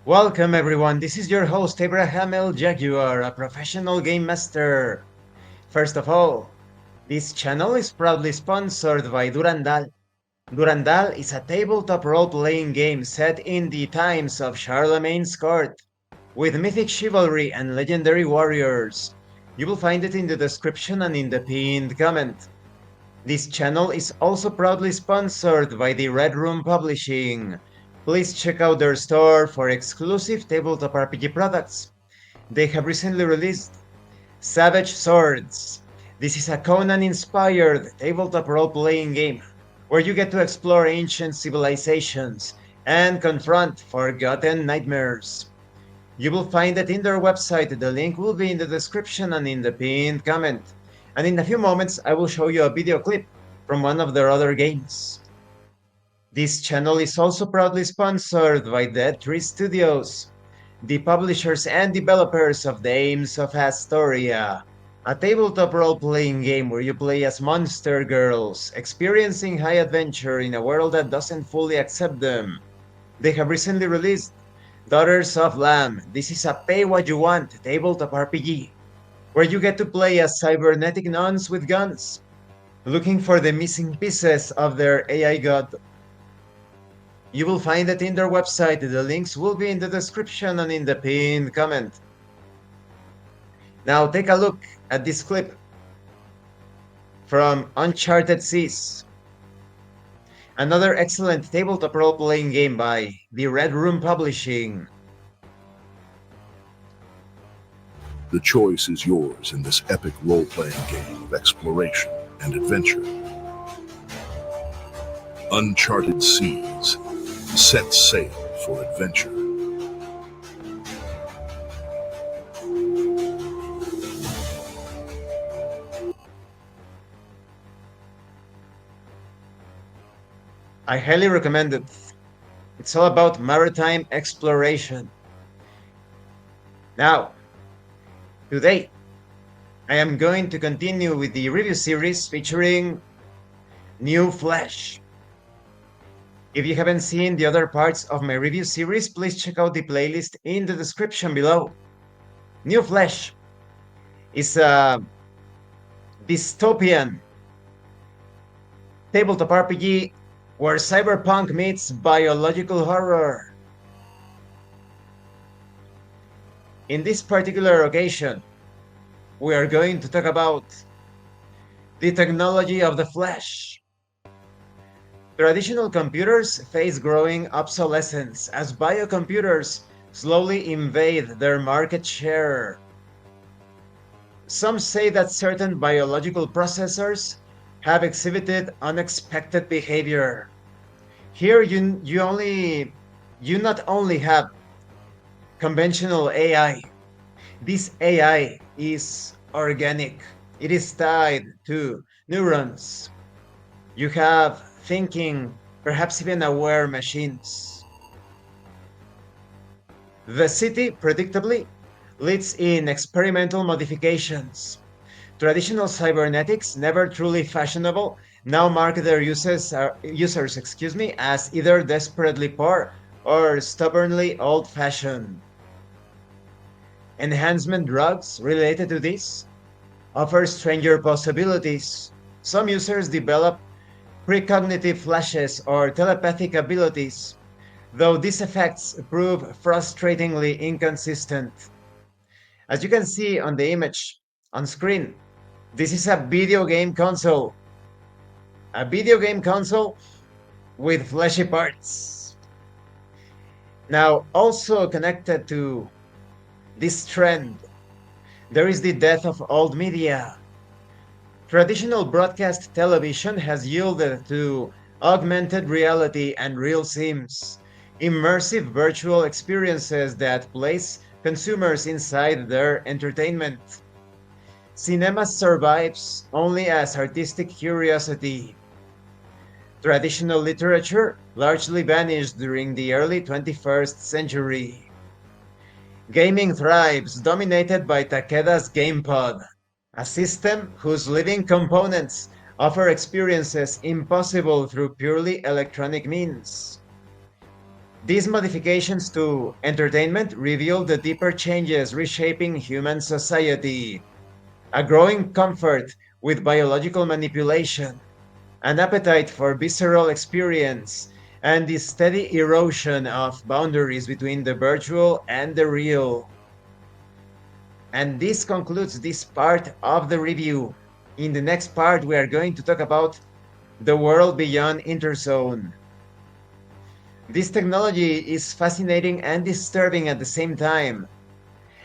Welcome everyone, this is your host Abraham L. Jaguar, a professional game master. First of all, this channel is proudly sponsored by Durandal. Durandal is a tabletop role-playing game set in the times of Charlemagne's court, with mythic chivalry and legendary warriors. You will find it in the description and in the pinned comment. This channel is also proudly sponsored by the Red Room Publishing. Please check out their store for exclusive tabletop RPG products. They have recently released Savage Swords. This is a Conan-inspired tabletop role-playing game where you get to explore ancient civilizations and confront forgotten nightmares. You will find it in their website. The link will be in the description and in the pinned comment. And in a few moments, I will show you a video clip from one of their other games. This channel is also proudly sponsored by Dead Tree Studios, the publishers and developers of Dames of Asstoria, a tabletop role-playing game where you play as monster girls, experiencing high adventure in a world that doesn't fully accept them. They have recently released Daughters of Lamb. This is a pay-what-you-want tabletop RPG, where you get to play as cybernetic nuns with guns, looking for the missing pieces of their AI god. You will find it in their website. The links will be in the description and in the pinned comment. Now take a look at this clip from Uncharted Seas, another excellent tabletop role-playing game by the Red Room Publishing. The choice is yours in this epic role-playing game of exploration and adventure. Uncharted Seas. Set sail for adventure. I highly recommend it. It's all about maritime exploration. Now, today, I am going to continue with the review series featuring New Flesh. If you haven't seen the other parts of my review series, please check out the playlist in the description below. New Flesh is a dystopian tabletop RPG where cyberpunk meets biological horror. In this particular occasion, we are going to talk about the technology of the flesh. Traditional computers face growing obsolescence as biocomputers slowly invade their market share. Some say that certain biological processors have exhibited unexpected behavior. Here you not only have conventional AI. This AI is organic. It is tied to neurons. You have thinking, perhaps even aware machines. The city, predictably, leads in experimental modifications. Traditional cybernetics, never truly fashionable, now mark their users as either desperately poor or stubbornly old-fashioned. Enhancement drugs related to this offer stranger possibilities. Some users develop precognitive flashes or telepathic abilities, though these effects prove frustratingly inconsistent. As you can see on the image on screen, this is a video game console. A video game console with fleshy parts. Now, also connected to this trend, there is the death of old media. Traditional broadcast television has yielded to augmented reality and real sims, immersive virtual experiences that place consumers inside their entertainment. Cinema survives only as artistic curiosity. Traditional literature largely vanished during the early 21st century. Gaming thrives, dominated by Takeda's GamePod, a system whose living components offer experiences impossible through purely electronic means. These modifications to entertainment reveal the deeper changes reshaping human society: a growing comfort with biological manipulation, an appetite for visceral experience, and the steady erosion of boundaries between the virtual and the real. And this concludes this part of the review. In the next part, we are going to talk about the world beyond Interzone. This technology is fascinating and disturbing at the same time.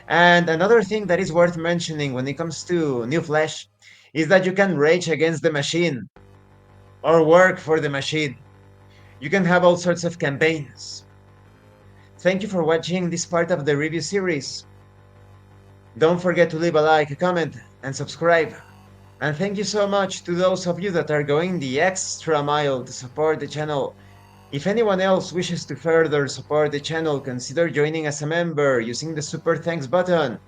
And another thing that is worth mentioning when it comes to New Flesh is that you can rage against the machine or work for the machine. You can have all sorts of campaigns. Thank you for watching this part of the review series. Don't forget to leave a like, a comment, and subscribe. And thank you so much to those of you that are going the extra mile to support the channel. If anyone else wishes to further support the channel, consider joining as a member using the super thanks button.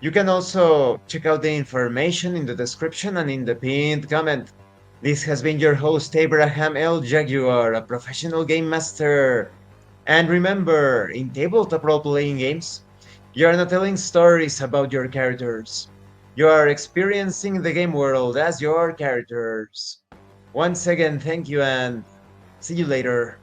You can also check out the information in the description and in the pinned comment. This has been your host, Abraham L. Jaguar, a professional game master. And remember, in tabletop role-playing games, you are not telling stories about your characters. You are experiencing the game world as your characters. Once again, thank you and see you later.